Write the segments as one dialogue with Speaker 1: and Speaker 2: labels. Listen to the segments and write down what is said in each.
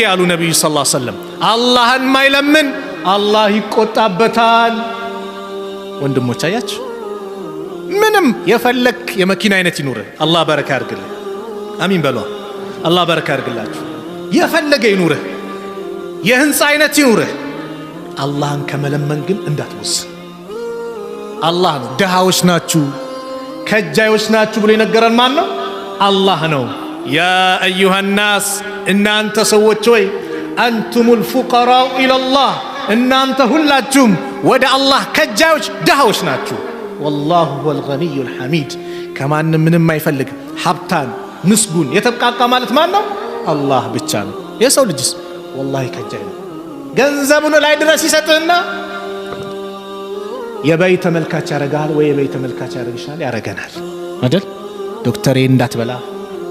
Speaker 1: ያሉ ነብዩ ሰለላሁ ዐለይሂ ወሰለም አላህን ማይለምን አላህ ይቆጣበታል። ወንድሞች አያችሁ፣ ምንም የፈለክ የመኪና አይነት ይኑር አላህ በረካ ያርግልህ። አሚን በሉ። አላህ በረካ ያርግላችሁ። የፈለገ ይኑርህ፣ የህንፃ አይነት ይኑርህ፣ አላህን ከመለመን ግን እንዳትወስን። አላህ ነው። ድሃዎች ናችሁ ከጃዮች ናችሁ ብሎ የነገረን ማን ነው? አላህ ነው። ያ አዩሃ ናስ እናንተ ሰዎች ሆይ አንቱሙል ፉቀራኡ ኢለላህ እናንተ ሁላችሁም ወደ አላህ ከጃዮች ድሃዎች ናችሁ። ወላሁ ሁወል ገኒዩል ሐሚድ ከማንም ምንም አይፈልግ ሀብታም ምስጉን የተብቃቃ ማለት ማን ነው? አላህ ብቻ ነው። የሰው ልጅስ ወላሂ ከጃይ ነው። ገንዘቡን ላይ ድረስ ይሰጥህና የበይ ተመልካች ያረጋል ወይ የበይ ተመልካች ያረግሻል ያረገናል አይደል? ዶክተር ይሄን እንዳትበላ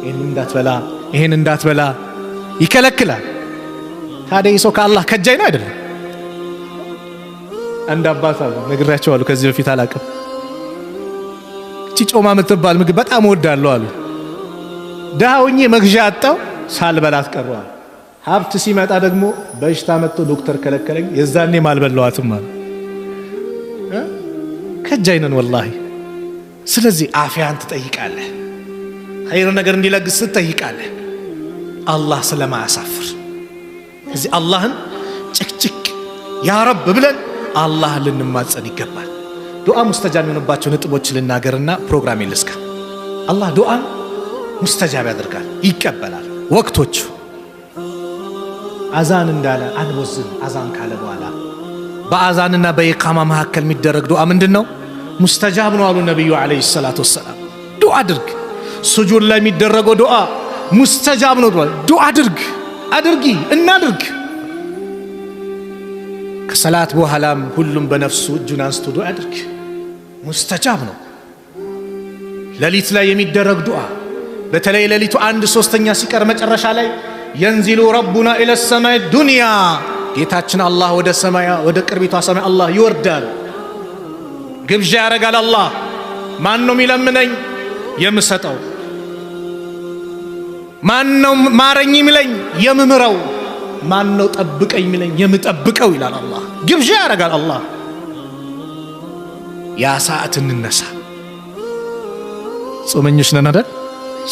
Speaker 1: ይሄን እንዳትበላ ይሄን እንዳትበላ ይከለክላል። ታዲያ ይሶ ከአላህ ከጃይ ነው አይደል? አንድ አባት አሉ ነግራቸዋለሁ ከዚህ በፊት አላቅም። እቺ ጮማ የምትባል ምግብ በጣም እወዳለሁ አሉ። ዳውኝ መግዣ አጣው ሳልበላት ቀረዋል። ሀብት ሲመጣ ደግሞ በሽታ መጥቶ ዶክተር ከለከለኝ የዛኔ ማልበላዋትም አሉ። ከጃይነን ወላሂ። ስለዚህ አፊያን ትጠይቃለህ፣ ኸይር ነገር እንዲለግስ ትጠይቃለህ አላህ ስለማያሳፍር። ስለዚህ አላህን ጭቅጭቅ ያ ረብ ብለን አላህን ልንማጸን ይገባል። ዱዓ ሙስተጃብ የሆነባቸው ንጥቦች ልናገርና ፕሮግራም ይልስካ። አላህ ዱዓን ሙስተጃብ ያደርጋል ይቀበላል። ወቅቶቹ አዛን እንዳለ አንወዝን። አዛን ካለ በኋላ በአዛንና በኢቃማ መካከል የሚደረግ ዱዓ ምንድነው? ሙስተጃብ ነው አሉ ነብዩ አለይሂ ሰላቱ ወሰላም። ዱዓ አድርግ። ሱጁድ ላይ የሚደረገው ዱዓ ሙስተጃብ ነው። ዱዓ አድርጊ እናድርግ። ከሰላት በኋላም ሁሉም በነፍሱ እጁን አንስቶ ዱዓ አድርግ። ሙስተጃብ ነው። ሌሊት ላይ የሚደረግ ዱዓ በተለይ ሌሊቱ 1/3 ሲቀር መጨረሻ ላይ ينزل ربنا إلى السماء الدنيا ጌታችን አላህ ወደ ሰማያ ወደ ቅርቢቷ ሰማይ አላህ ይወርዳል። ግብዣ ያረጋል አላህ። ማን ነው የሚለምነኝ የምሰጠው? ማን ነው ማረኝ የሚለኝ የምምረው? ማን ነው ጠብቀኝ የሚለኝ የምጠብቀው? ይላል አላህ። ግብዣ ያረጋል አላህ። ያ ሰዓት እንነሳ። ጾመኞች ነን አይደል?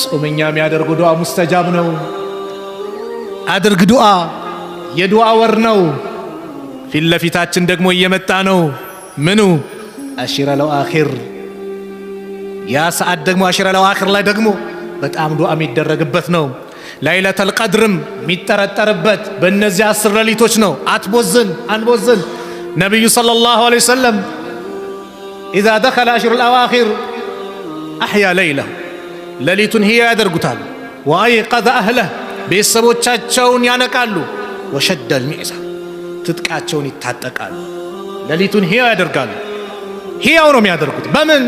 Speaker 1: ጾመኛ የሚያደርገው ዱዓ ሙስተጃብ ነው። አድርግ ዱዓ። የዱዓ ወር ነው። ፊት ለፊታችን ደግሞ እየመጣ ነው። ምኑ አሽረል አኺር። ያ ሰዓት ደግሞ አሽረል አኺር ላይ ደግሞ በጣም ዱዓ የሚደረግበት ነው። ላይለተል ቀድርም የሚጠረጠርበት በእነዚህ 10 ሌሊቶች ነው። አትቦዝን አንቦዝን። ነብዩ ሰለላሁ ዐለይሂ ወሰለም ኢዛ ደኸለ አሽረል አዋኺር አህያ ለይለሁ ሌሊቱን ህያው ያደርጉታል። ወአይቀዘ አህለህ ቤተሰቦቻቸውን ያነቃሉ። ወሸደል ሚዕዛር ትጥቃቸውን ይታጠቃሉ። ሌሊቱን ህያው ያደርጋሉ። ህያው ነው የሚያደርጉት በምን?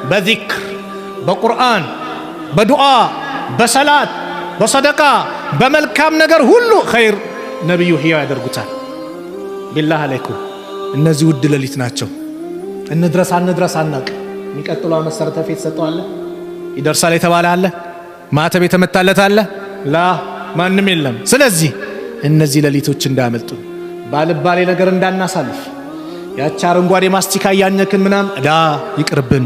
Speaker 1: በዚክር በቁርአን በዱዓ በሰላት በሰደቃ በመልካም ነገር ሁሉ ኸይር ነብዩ ህያው ያደርጉታል። ቢላህ አለይኩም እነዚህ ውድ ሌሊት ናቸው። እንድረስ አናቅ። የሚቀጥለው መሰረተ ፊት ሰጠዋለ ይደርሳል የተባለ አለ? ማተብ የተመታለት አለ? ላ ማንም የለም። ስለዚህ እነዚህ ሌሊቶች እንዳያመልጡ ባልባሌ ነገር እንዳናሳልፍ። ያቺ አረንጓዴ ማስቲካ ያኘክን ምናም ይቅርብን፣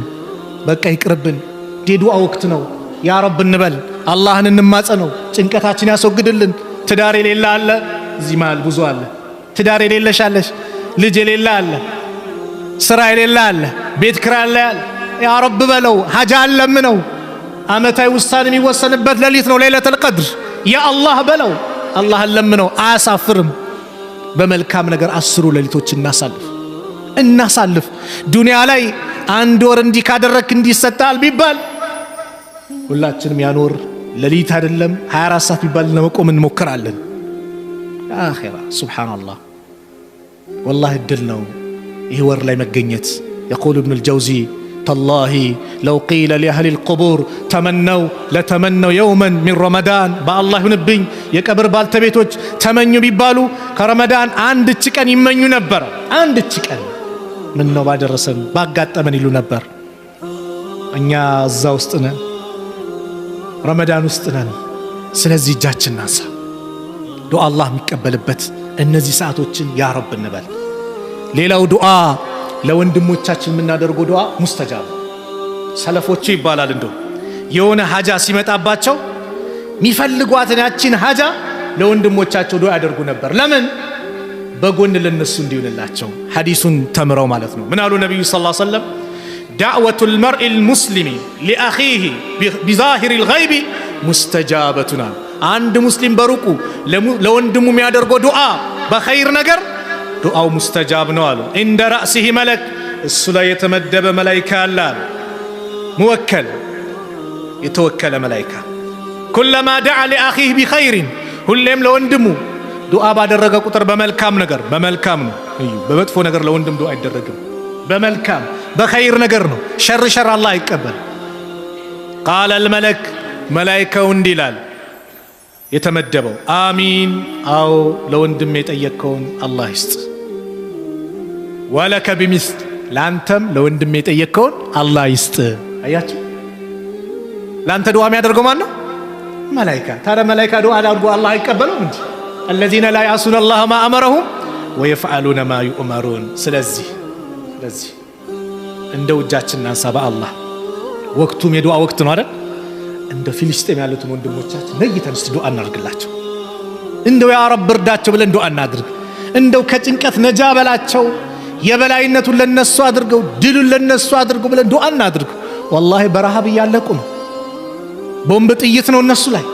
Speaker 1: በቃ ይቅርብን። ዱዓ ወቅት ነው። ያ ረብ እንበል፣ አላህን እንማጸነው፣ ጭንቀታችን ያስወግድልን። ትዳር የሌለ አለ እዚህ መሃል ብዙ አለ። ትዳር የሌለሽ አለሽ፣ ልጅ የሌለ አለ፣ ስራ የሌለ አለ፣ ቤት ኪራይ አለ። ያ ረብ በለው፣ ሀጃ ለምነው። አመታዊ ውሳኔ የሚወሰንበት ሌሊት ነው ለይለቱል ቀድር። ያ አላህ በለው፣ አላህን ለምነው። አያሳፍርም። በመልካም ነገር 10 ሌሊቶች እናሳልፍ። ዱንያ ላይ 1 ወር እንዲህ ካደረክ እንዲህ ይሰጣል ቢባል ሁላችንም ያኖር ሌሊት አይደለም 24 ሰዓት ቢባል ለመቆም እንሞክራለን። አኺራ ሱብሃንአላህ ወላሂ እድል ነው ይህ ወር ላይ መገኘት። يقول ابن الجوزي تالله لو قيل لأهل القبور لتمنوا يوما من رمضان بالله ينبኝ የቀብር ባልተቤቶች ተመኙ ቢባሉ ከረመዳን አንድች ቀን ይመኙ ነበር። አንድች ቀን ምን ነው ባደረሰን ባጋጠመን ይሉ ነበር። እኛ እዛ ውስጥ ነን፣ ረመዳን ውስጥ ነን። ስለዚህ እጃችን ናንሳ። ዱዓ አላህ የሚቀበልበት እነዚህ ሰዓቶችን ያ ረብ እንበል። ሌላው ዱዓ ለወንድሞቻችን የምናደርገው ዱዓ ሙስተጃብ። ሰለፎቹ ይባላል እንደው የሆነ ሀጃ ሲመጣባቸው የሚፈልጓትን ያችን ሀጃ ለወንድሞቻቸው ዱዓ ያደርጉ ነበር። ለምን? በጎን ለነሱ እንዲሆንላቸው ሐዲሱን ተምረው ማለት ነው። ምን አሉ ነብዩ ሰለላሁ ዐለይሂ ወሰለም? ዳዕወቱል መርኢል ሙስሊሚ ሊአኺሂ ቢዛሂሪል ገይቢ ሙስተጃበቱን። አንድ ሙስሊም በሩቁ ለወንድሙ የሚያደርገው ዱዓ በኸይር ነገር ዱዓው ሙስተጃብ ነው አሉ። እንደ ራእሲሂ መለክ እሱ ላይ የተመደበ መላኢካ አለ፣ ሙወከል የተወከለ መላኢካ። ኩለማ ደዓ ሊአኺሂ ቢኸይሪን ሁሌም ለወንድሙ ዱዓ ባደረገ ቁጥር በመልካም ነገር፣ በመልካም ነው እዩ። በመጥፎ ነገር ለወንድም ዱዓ አይደረግም። በመልካም በኸይር ነገር ነው። ሸር አላህ አይቀበል። ቃለ አልመለክ መላኢካው እንዲህ ይላል የተመደበው፣ አሚን አዎ ለወንድም የጠየቅከውን አላህ ይስጥ። ወለከ ቢሚስል ላንተም ለወንድም የጠየቅከውን አላህ ይስጥ። አያችሁ ላንተ ዱዓ የሚያደርገው ማን ነው? መላኢካ። ታዲያ መላኢካ ዱዓ አድርጎ አላህ አይቀበለውም እንጂ الذين لا يعصون الله ما أمرهم ويفعلون ما يؤمرون። ስለዚህ እንደው እጃችንን አንሳ በአላህ። ወቅቱም የዱዓ ወቅት ነው አይደል? እንደ ፊልስጤም ያሉትን ወንድሞቻችን ነይተን እስቲ ዱዓ እናድርግላቸው። እንደው ያ ረብ እርዳቸው ብለን ዱዓ እናድርግ። እንደው ከጭንቀት ነጃ በላቸው፣ የበላይነቱን ለነሱ አድርገው፣ ድሉን ለነሱ አድርገው ብለን ዱዓ እናድርግ። ወላሂ በረሃብ እያለቁ ነው። ቦምብ ጥይት ነው እነሱ ላይ፣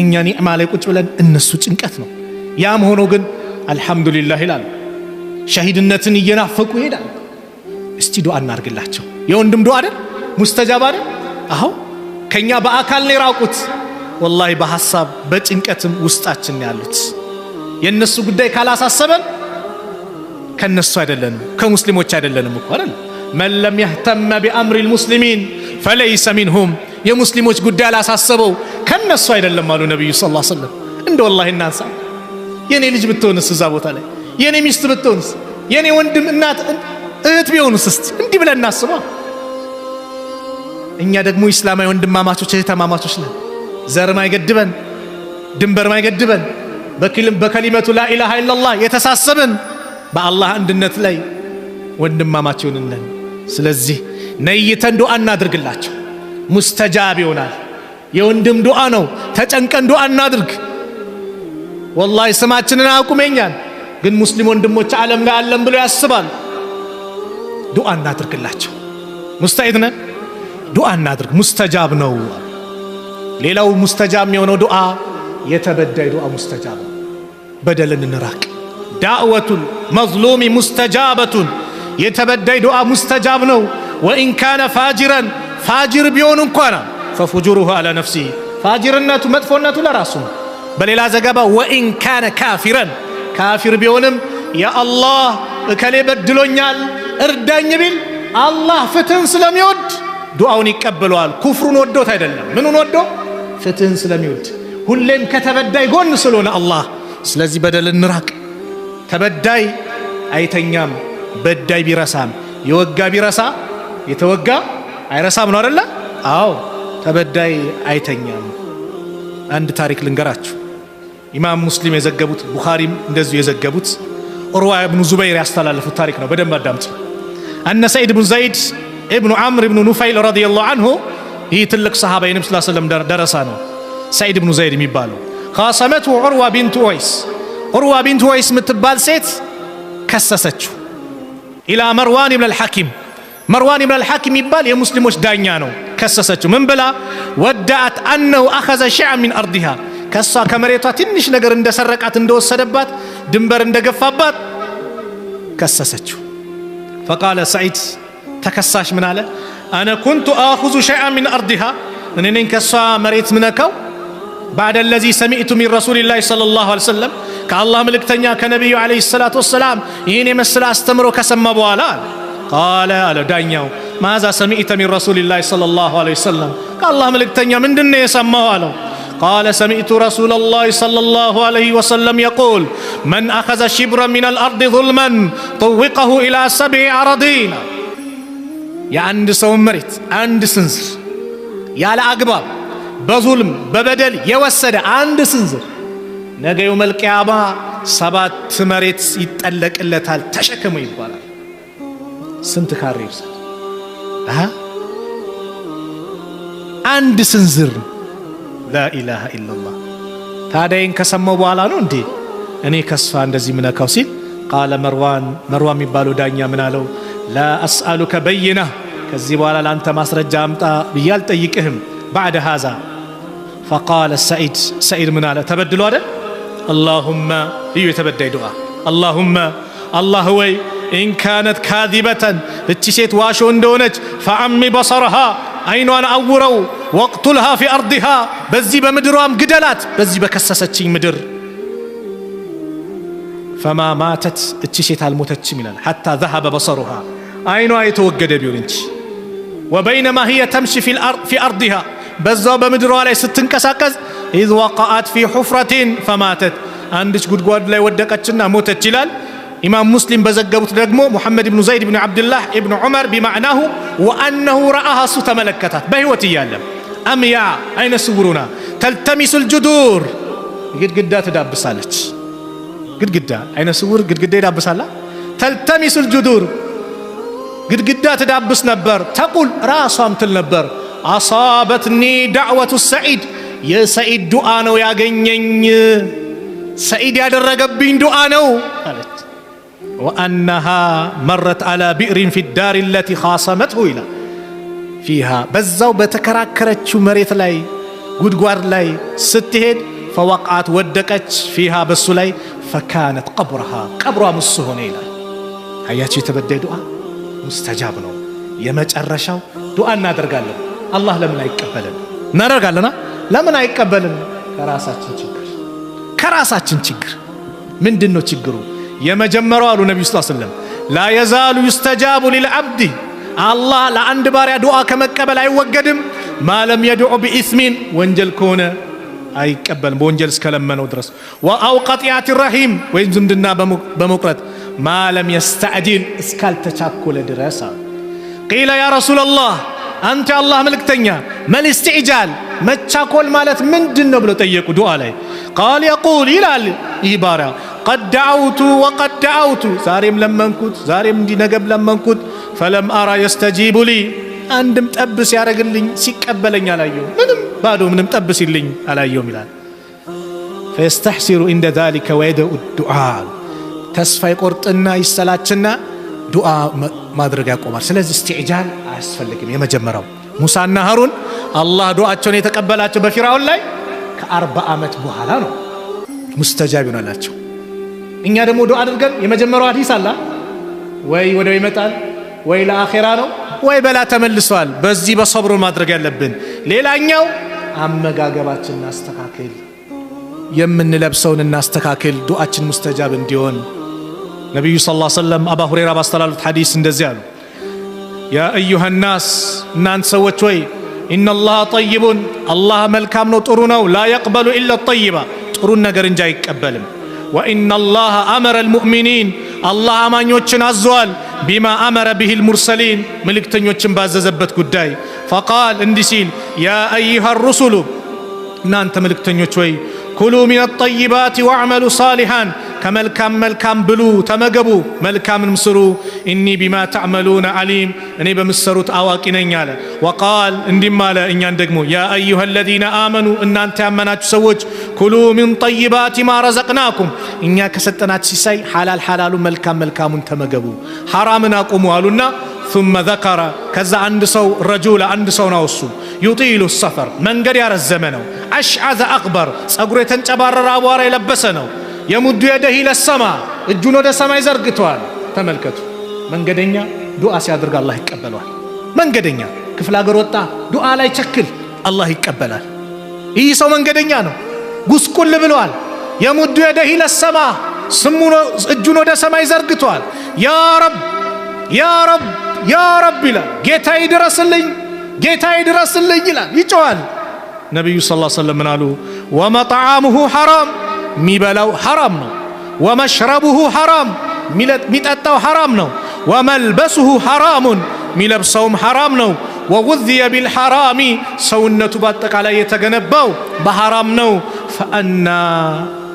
Speaker 1: እኛ ኒዕማ ላይ ቁጭ ብለን እነሱ ጭንቀት ነው። ያም ሆኖ ግን አልሐምዱሊላህ ይላሉ። ሸሂድነትን እየናፈቁ ይሄዳል። እስቲ ዱዓ እናድርግላቸው። የወንድም ዱዓ አይደል ሙስተጃብ አይደል? አዎ ከኛ በአካል ነው የራቁት፣ ወላሂ በሐሳብ በጭንቀትም ውስጣችን ያሉት። የነሱ ጉዳይ ካላሳሰበን ከነሱ አይደለንም፣ ከሙስሊሞች አይደለንም እኮ አይደል? መን ለም የህተመ ቢአምሪል ሙስሊሚን ፈለይሰ ሚንሁም። የሙስሊሞች ጉዳይ አላሳሰበው ከነሱ አይደለም አሉ ነብዩ ሰለላሁ ዐለይሂ ወሰለም። እንደ ወላሂ እናንሳ። የኔ ልጅ ብትሆንስ እዛ ቦታ ላይ፣ የኔ ሚስት ብትሆንስ፣ የኔ ወንድም እናት እህት ቢሆንስ፣ እስቲ እንዲህ ብለን እናስባ። እኛ ደግሞ ኢስላማዊ ወንድማማቾች እህትማማቾች ነን። ዘር ማይገድበን፣ ድንበር ማይገድበን፣ በከሊመቱ ላኢላሃ ኢላላህ የተሳሰብን በአላህ አንድነት ላይ ወንድማማች ነን። ስለዚህ ነይተን ዱዓ እናድርግላቸው፣ ሙስተጃብ ይሆናል። የወንድም ዱዓ ነው። ተጨንቀን ዱዓ እናድርግ። ወላሂ ስማችንን አቁመኛል፣ ግን ሙስሊም ወንድሞች ዓለም ላይ አለም ብሎ ያስባል። ዱዓ እናድርግላቸው። ሙስተዒድ ነን፣ ዱዓ እናድርግ። ሙስተጃብ ነው። ሌላው ሙስተጃብ የሆነው ዱዓ የተበዳይ ዱዓ ሙስተጃብ ነው። በደልን እንራቅ። ዳዕወቱል መዝሉሚ ሙስተጃበቱን። የተበዳይ ዱዓ ሙስተጃብ ነው። ወኢን ካነ ፋጅረን ፋጅር ቢሆን እንኳን ፈፉጁሩሁ አላ ነፍሲሂ ፋጅርነቱ መጥፎነቱ ለራሱ ነው። በሌላ ዘገባ ወኢን ካነ ካፊረን ካፊር ቢሆንም ያአላህ እከሌ በድሎኛል እርዳኝ ቢል አላህ ፍትህን ስለሚወድ ዱዓውን ይቀበለዋል። ኩፍሩን ወዶት አይደለም። ምኑን ወዶ? ፍትህን ስለሚወድ ሁሌም ከተበዳይ ጎን ስለሆነ አላህ። ስለዚህ በደል እንራቅ። ተበዳይ አይተኛም፣ በዳይ ቢረሳም። የወጋ ቢረሳ የተወጋ አይረሳም ነው አይደለ? አዎ ተበዳይ አይተኛም። አንድ ታሪክ ልንገራችሁ። ኢማም ሙስሊም የዘገቡት ቡኻሪም እንደዚሁ የዘገቡት ዑርዋ ኢብኑ ዙበይር ያስተላለፉት ታሪክ ነው። በደንብ አዳምጡ። አነ ሰዒድ ኢብኑ ዘይድ ኢብኑ ዐምር ኢብኑ ኑፈይል ረዲየላሁ ዐንሁ፣ ይህ ትልቅ ሰሃባ የነብዩ ሰለላሁ ዐለይሂ ወሰለም ደረሳ ነው። ሰዒድ ኢብኑ ዘይድ የሚባለው ኻሰመቱ ዑርዋ ቢንቱ ኡወይስ። ዑርዋ ቢንቱ ኡወይስ የምትባል ሴት ከሰሰችው ኢላ መርዋን ኢብኑ አልሐኪም። መርዋን ኢብኑ አልሐኪም የሚባል የሙስሊሞች ዳኛ ነው። ከሰሰችው ምን ብላ? ወዳአት አነሁ አኸዘ ሸይአን ሚን አርዲሃ፣ ከሷ ከመሬቷ ትንሽ ነገር እንደሰረቃት እንደወሰደባት ድንበር እንደገፋባት ከሰሰችው። ፈቃለ ሰዒድ ተከሳሽ ምን አለ? አነ ኩንቱ አኹዙ ሸይአን ሚን አርዲሃ፣ እኔ ነኝ ከሷ መሬት ምነካው። ባዕደ ለዚ ሰሚዕቱ ሚን ረሱሊላሂ ሰለላሁ ዐለይሂ ወሰለም፣ ከአላህ መልእክተኛ ከነቢዩ ዐለይሂ ሰላቱ ወሰላም ይህን የመሰለ አስተምሮ ከሰማ በኋላ ቃለ አለ ዳኛው፣ ማዛ ሰሚዕተ ሚን ረሱሊላሂ ሰለላሁ ዐለይሂ ወሰለም፣ ከአላህ መልእክተኛ ምንድነው የሰማው አለው። ቃለ ሰሚዕቱ ረሱለላሂ ሰለላሁ ዐለይሂ ወሰለም የቁል መን አኸዘ ሽብረን ሚነል አርድ ዙልመን ጠወቀሁ ኢላ ሰብዒ አረዲን። የአንድ ሰው መሬት አንድ ስንዝር ያለ አግባብ በዙልም በበደል የወሰደ አንድ ስንዝር ነገ የውመል ቂያማ 7 መሬት ይጠለቅለታል ተሸከሙ ይባላል። ስንት ካሬ ይብዛል? አንድ ስንዝር ላኢላሃ ኢላላህ። ታዲያን ከሰማው በኋላ ነው እንዴ እኔ ከስፋ እንደዚህ ምነካው ሲል ቃለ መርዋን የሚባለው ዳኛ ምን አለው? ላ አስአሉከ በይና ከዚህ በኋላ ለአንተ ማስረጃ አምጣ ብዬ አልጠይቅህም። ባዕደ ሃዛ ፈቃለ ሰዒድ ምን አለ? ተበድሎ አይደል? አላሁመ እዩ የተበዳይ ዱዓ አላሁመ አላህ ወይ ኢን ካነት ካዚበተን እቺ ሴት ዋሾ እንደሆነች ፈአሚ በሰረሃ አይኗን አውረው ወቅቱልሃ ፊ አርዲሃ በዚህ በምድሯም ግደላት በዚህ በከሰሰችኝ ምድር ፈማ ማተት እቺ ሴት አልሞተችም ይላል ሐታ ዘሀበ በሰሩሃ አይኗ የተወገደ ቢሆን እንጂ ወበይነማ ህየ ተምሺ ፊ አርዲሃ በዛው በምድሯ ላይ ስትንቀሳቀስ ኢዝ ወቀአት ፊ ሑፍረቲን ፈማተት አንድች ጉድጓድ ላይ ወደቀችና ሞተች ይላል። ኢማም ሙስሊም በዘገቡት ደግሞ ሙሐመድ ብኑ ዘይድ ብኑ ዓብድላህ ኢብኑ ዑመር ቢማዕናሁ ወአነሁ ረአሃ እሱ ተመለከታት በህይወት እያለ አምያ አይነ ስውሩና ተልተሚሱል ጁዱር ግድግዳ ትዳብሳለች። ግድግዳ አይነ ስውር ግድግዳ ይዳብሳላ። ተልተሚሱል ጁዱር ግድግዳ ትዳብስ ነበር። ተቁል ራሷም ትል ነበር አሳበትኒ ዳዕወቱ ሰዒድ የሰዒድ ዱዓ ነው ያገኘኝ፣ ሰዒድ ያደረገብኝ ዱዓ ነው አለች። ወአነሃ መረት አላ ቢዕሪን ፊ ዳር ለቲ ኻሰመትሁ ይላል ፊሃ በዛው በተከራከረችው መሬት ላይ ጉድጓድ ላይ ስትሄድ ፈወቅዓት ወደቀች ፊሃ በሱ ላይ ፈካነት ቀብረሃ ቀብሯ ምስ ሆነ ይላል። አያችሁ የተበዳይ ዱዓ ሙስተጃብ ነው። የመጨረሻው ዱዓ እናደርጋለን። አላህ ለምን አይቀበልን? እናደርጋለና ለምን አይቀበልን? ከራሳችን ችግር ምንድነው ችግሩ? የመጀመሪያው አሉ ነብዩ ሰለላሁ ዐለይሂ ወሰለም ላ የዛሉ ይስተጃቡ ሊልዓብድ አላህ ለአንድ ባሪያ ዱዓ ከመቀበል አይወገድም ማለም የድዑ ቢኢስሚን ወንጀል ከሆነ አይቀበልም በወንጀል እስከለመነው ድረስ ወአው ቀጢዓት ረሂም ወይም ዝምድና በመቁረጥ ማለም የስተዕጂል እስካልተቻኮለ ድረስ። ቂለ ያ ረሱላላህ አንተ አላህ መልእክተኛ መል ኢስቲዕጃል መቻኮል ማለት ምንድን ነው ብለው ጠየቁ ዱዓ ላይ። ቃል የቁል ይላል ይህ ባሪያ ቀድ ደዐውቱ ወቀድ ደዐውቱ ዛሬም ለመንኩት ዛሬም እንዲነገብ ለመንኩት ፈለም አራ የስተጂቡ ሊ አንድም ጠብ ሲያደርግልኝ ሲቀበለኝ አላየው ምንም ባዶ ምንም ጠብ ሲልኝ አላየውም ይላል። ፈየስተሕሲሩ እንደ ዛሊከ ወየደኡ ዱዓ ተስፋ ይቆርጥና ይሰላችና ዱዓ ማድረግ ያቆማል። ስለዚህ ኢስቲዕጃል አያስፈልግም። የመጀመሪያው ሙሳና ሀሩን አላህ ዱዓቸውን የተቀበላቸው በፊርዓውን ላይ ከ40 ዓመት በኋላ ነው ሙስተጃብ ይሆናላቸው። እኛ ደግሞ ዱዓ አድርገን የመጀመሪያው ሐዲስ አላ ወይ ወደው ይመጣል ወይ ለአኺራ ነው ወይ በላ ተመልሷል። በዚህ በሰብሩ ማድረግ ያለብን። ሌላኛው አመጋገባችንን እናስተካክል፣ የምንለብሰውን እናስተካክል ዱዓችን ሙስተጃብ እንዲሆን። ነብዩ ሰለላሁ ዐለይሂ ወሰለም አባ ሁረይራ ባስተላለፉት ሐዲስ እንደዚህ አሉ ያ አዩሃ ናስ እናንተ ሰዎች ወይ ኢነላህ ጠይቡን አላህ መልካም ነው ጥሩ ነው ላ የቅበሉ ኢላ ጠይባ ጥሩን ነገር እንጂ አይቀበልም። ወኢነላህ አመረ ልሙእሚኒን አላህ አማኞችን አዟል ቢማ አመረ ብሂ ልሙርሰሊን መልእክተኞችን ባዘዘበት ጉዳይ። ፈቃል እንዲህ ሲል ያ አዩሃ ሩሱሉ እናንተ መልእክተኞች ወይ ኩሉ ሚነ ጠይባት ወዕመሉ ሳሊሃን ከመልካም መልካም ብሉ ተመገቡ መልካምንም ስሩ ኢኒ ቢማ ተዕመሉነ ዓሊም እኔ በምትሰሩት አዋቂ ነኝ አለ። ወቃል እንዲህም አለ እኛን ደግሞ ያ አዩሃ ለዚነ አመኑ እናንተ ያመናችሁ ሰዎች ኩሉ ሚን ጠይባት ማ ረዘቅናኩም እኛ ከሰጠናችሁ ሲሳይ ሐላል ሐላሉ መልካም መልካሙን ተመገቡ ሐራምን አቁሙ አሉና ثم ذكر ከዛ አንድ ሰው ረጁል አንድ ሰው ነው እሱ يطيل السفر መንገድ ያረዘመ ነው አሽዓዘ አክበር ጸጉሩ የተንጨባረረ አቧራ የለበሰ ነው የሙዱ የደህ ለሰማ እጁን ወደ ሰማይ ዘርግቷል። ተመልከቱ መንገደኛ ዱዓ ሲያደርግ አላህ ይቀበላል። መንገደኛ ክፍለ ሀገር ወጣ ዱዓ ላይ ቸክል አላህ ይቀበላል። ይህ ሰው መንገደኛ ነው ጉስቁል ብሏል። የሙዱ የደህ ለሰማ ስሙ እጁን ወደ ሰማይ ዘርግቷል። ያ ረብ ያ ረብ ያ ረብ ይላል ጌታዬ ድረስልኝ ጌታዬ ድረስልኝ ይላል ይጮሃል። ነብዩ ሰለላሁ ዐለይሂ ወሰለም አሉ ወመጣዓሙሁ ሐራም ሚበላው ሐራም ነው ወመሽረቡሁ ሐራም ሚጠጣው ሐራም ነው ወመልበሱሁ ሐራሙን ሚለብሰውም ሐራም ነው ወጉዝየ ቢልሐራሚ ሰውነቱ በአጠቃላይ የተገነባው በሐራም ነው። ፈአና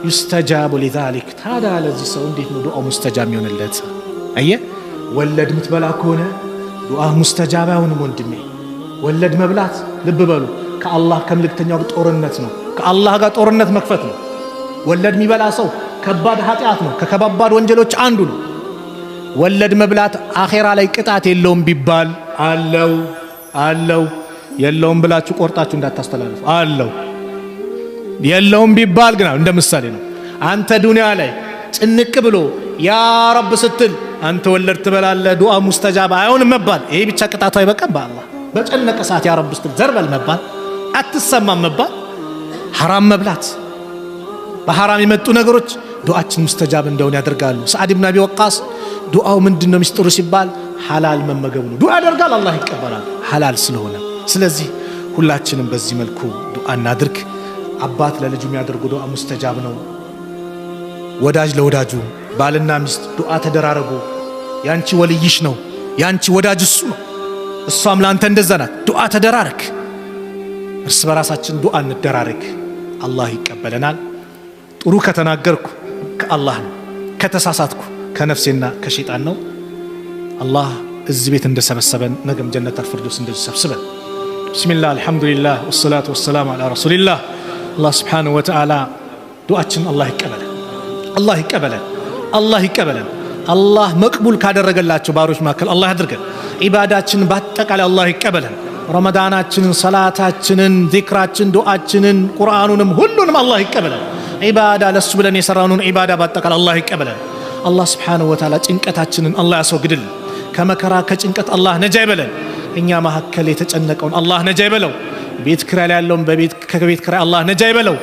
Speaker 1: يستجاب لذلك ታዲያ ለዚህ ሰው እንዴት ነው ዱዓው ሙስተጃብ የሚሆንለት? አየህ ወለድ ምትበላ ከሆነ ዱዓ ሙስተጃብ አይሆንም ወንድሜ። ወለድ መብላት ልብ በሉ ከአላህ ከመልእክተኛው ጦርነት ነው። ከአላህ ጋር ጦርነት መክፈት ነው። ወለድ የሚበላ ሰው ከባድ ኃጢአት ነው፣ ከከባድ ወንጀሎች አንዱ ነው። ወለድ መብላት አኺራ ላይ ቅጣት የለውም ቢባል አለው የለውም ብላችሁ ቆርጣችሁ እንዳታስተላልፉ። አለው የለውም ቢባል ግን እንደ ምሳሌ ነው። አንተ ዱንያ ላይ ጭንቅ ብሎ ያ ረብ ስትል አንተ ወለድ ትበላለህ፣ ዱዓ ሙስተጃብ አይሆንም መባል ይሄ ብቻ ቅጣቱ አይበቃም። በአላህ በጨነቀ ሰዓት ያ ረብ ስትል ዘርበል መባል፣ አትሰማም መባል፣ ሐራም መብላት፣ በሐራም የመጡ ነገሮች ዱዓችን ሙስተጃብ እንደሆነ ያደርጋሉ። ሰዓድ ኢብኑ አቢ ወቃስ ዱዓው ምንድነው ሚስጥሩ ሲባል ሐላል መመገቡ ነው። ዱዓ ያደርጋል አላህ ይቀበላል ሐላል ስለሆነ። ስለዚህ ሁላችንም በዚህ መልኩ ዱዓ እናድርግ። አባት ለልጁ የሚያደርገው ዱዓ ሙስተጃብ ነው። ወዳጅ ለወዳጁ፣ ባልና ሚስት ዱዓ ተደራረጉ። ያንቺ ወልይሽ ነው፣ ያንቺ ወዳጅ እሱ ነው፣ እሷም ላንተ እንደዛ ናት። ዱዓ ተደራረግ፣ እርስ በራሳችን ዱዓ እንደራረግ። አላህ ይቀበለናል። ጥሩ ከተናገርኩ ከአላህ ነው፣ ከተሳሳትኩ ከነፍሴና ከሸይጣን ነው። አላህ እዚህ ቤት እንደሰበሰበን ነገም ጀነተል ፊርደውስ እንደሰበሰበን። ቢስሚላህ አልሐምዱሊላህ ወሰላቱ ወሰላሙ ዐላ ረሱሊላህ። አላህ ሱብሓነሁ ወተዓላ ዱዓችን አላህ ይቀበለን፣ አላህ ይቀበለን፣ አላህ ይቀበለን። አላህ መቅቡል ካደረገላቸው ባሮች መካከል አላህ ያድርገን። ኢባዳችንን በአጠቃላይ አላህ ይቀበለን። ረመዳናችንን፣ ሰላታችንን፣ ዚክራችንን፣ ዱዓችንን፣ ቁርአኑንም ሁሉንም አላህ ይቀበለን። ኢባዳ ለሱ ብለን የሰራነውን ኢባዳ በአጠቃላይ አላህ ይቀበለን። አላህ ሱብሓነሁ ወተዓላ ጭንቀታችንን አላህ ያስወግድልን። ከመከራ ከጭንቀት አላህ ነጃ ይበለን። እኛ መካከል የተጨነቀውን አላህ ነጃ ይበለው። ቤት ኪራይ ያለውን ከቤት ኪራይ አላህ ነጃ ይበለው።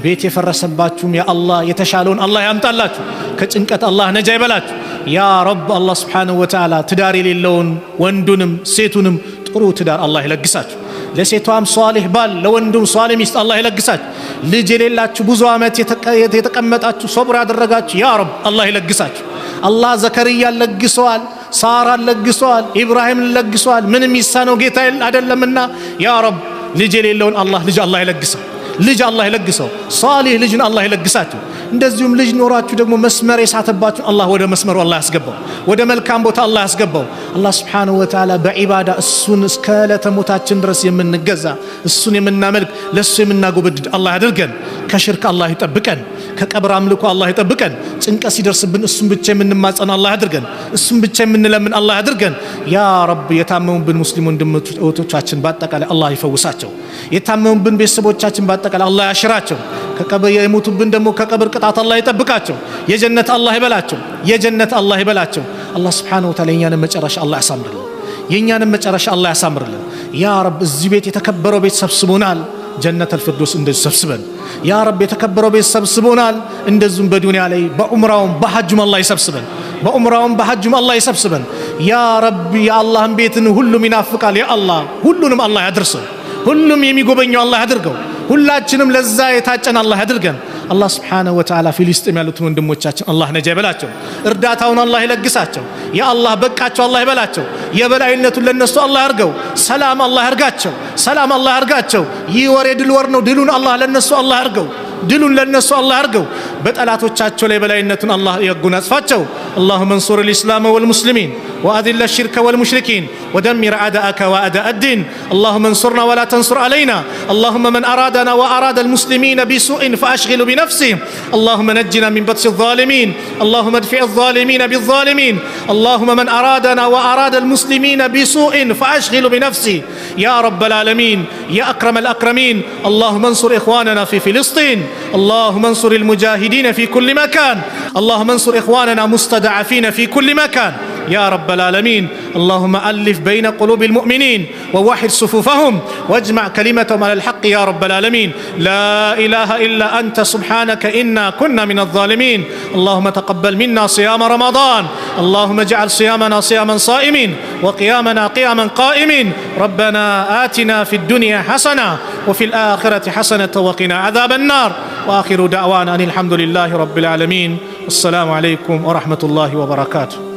Speaker 1: ቤት የፈረሰባችሁም ያ አላህ የተሻለውን አላህ ያምጣላችሁ። ከጭንቀት አላህ ነጃ ይበላችሁ ያ ረብ። አላህ ሱብሓነሁ ወተዓላ ትዳር የሌለውን ወንዱንም ሴቱንም ጥሩ ትዳር አላህ ይለግሳችሁ። ለሴቷም ሷሊህ ባል ለወንዱም ሷሊህ ሚስት አላህ ይለግሳችሁ። ልጅ የሌላችሁ ብዙ ዓመት የተቀመጣችሁ ሶብር ያደረጋችሁ ያ ረብ አላህ ይለግሳችሁ። አላህ ዘከርያን ለግሷል፣ ሳራን ለግሷል፣ ኢብራሂምን ለግሷል። ምንም ይሳነው ጌታ አይደለምና ያ ረብ ልጅ የሌለውን አላህ ልጅ አላህ ይለግሰው፣ ልጅ አላህ ይለግሰው። ሷሊህ ልጅን አላህ ይለግሳችሁ። እንደዚሁም ልጅ ኖራችሁ ደግሞ መስመር የሳተባችሁ አላህ ወደ መስመሩ አላህ ያስገባው፣ ወደ መልካም ቦታ አላህ ያስገባው። አላህ ሱብሓነሁ ወተዓላ በዒባዳ እሱን እስከ ዕለተ ሞታችን ድረስ የምንገዛ እሱን የምናመልክ ለሱ የምናጎበድድ አላህ ያድርገን። ከሽርክ አላህ ይጠብቀን፣ ከቀብር አምልኮ አላህ ይጠብቀን። ጭንቀት ሲደርስብን እሱን ብቻ የምንማጸን አላህ ያድርገን፣ እሱን ብቻ የምንለምን አላህ ያድርገን። ያ ረብ የታመሙብን ሙስሊም ወንድሞቻችን በአጠቃላይ አላህ ይፈውሳቸው። የታመሙብን ቤተሰቦቻችን በአጠቃላይ አላህ ያሽራቸው። ከቀብር የሞቱብን ደግሞ ከቀብር ቅጣት አላህ ይጠብቃቸው። የጀነት አላህ ይበላቸው፣ የጀነት አላህ ይበላቸው። አላህ ሱብሓነሁ ወተዓላ የኛንም መጨረሻ አላህ ያሳምርልን፣ የኛንም መጨረሻ አላህ ያሳምርልን። ያ ረብ እዚህ ቤት የተከበረው ቤት ሰብስቦናል፣ ጀነተል ፊርደውስ እንደዚህ ሰብስበን። ያ ረብ የተከበረው ቤት ሰብስቦናል፣ እንደዚሁም በዱንያ ላይ በዑምራውም በሐጁም አላህ ይሰብስበን፣ በዑምራውም በሐጁም አላህ ይሰብስበን። ያ ረብ የአላህን ቤትን ሁሉም ይናፍቃል። ያ አላህ ሁሉንም አላህ ያድርሰው፣ ሁሉም የሚጎበኘው አላህ ያድርገው። ሁላችንም ለዛ የታጨን አላህ ያድርገን። አላህ ሱብሓነሁ ወተዓላ ፊልስጤም ያሉትን ወንድሞቻችን አላህ ነጃ ይበላቸው፣ እርዳታውን አላህ ይለግሳቸው። ያ አላህ በቃቸው አላህ ይበላቸው፣ የበላይነቱን ለነሱ አላህ ያርገው። ሰላም አላህ ያርጋቸው፣ ሰላም አላህ ያርጋቸው። ይህ ወር የድል ወር ነው። ድሉን አላህ ለነሱ አላህ ያርገው፣ ድሉን ለነሱ አላህ ያርገው። በጠላቶቻቸው ላይ በላይነቱን አላህ ያጎናጽፋቸው። اللهم انصر الإسلام والمسلمين وأذل الشرك والمشركين ودمر أعداءك وأعداء الدين. اللهم انصرنا ولا تنصر علينا. اللهم من أرادنا وأراد المسلمين بسوء فأشغل بنفسه. اللهم نجنا من بطش الظالمين. اللهم ادفع الظالمين بالظالمين. اللهم من أرادنا وأراد المسلمين بسوء فأشغل بنفسه يا رب العالمين يا أكرم الأكرمين. اللهم انصر إخواننا في فلسطين. اللهم انصر المجاهدين في كل مكان. اللهم انصر إخواننا مستضعفين في كل مكان يا رب العالمين. اللهم ألف بين قلوب المؤمنين ووحد صفوفهم واجمع كلمتهم على الحق يا رب العالمين. لا إله إلا أنت سبحانك إنا كنا من الظالمين. اللهم تقبل منا صيام رمضان. اللهم اجعل صيامنا صياما صائمين وقيامنا قياما قائمين. ربنا آتنا في الدنيا حسنة وفي الآخرة حسنة وقنا عذاب النار. وآخر دعوانا أن الحمد لله رب العالمين. السلام عليكم ورحمة الله وبركاته.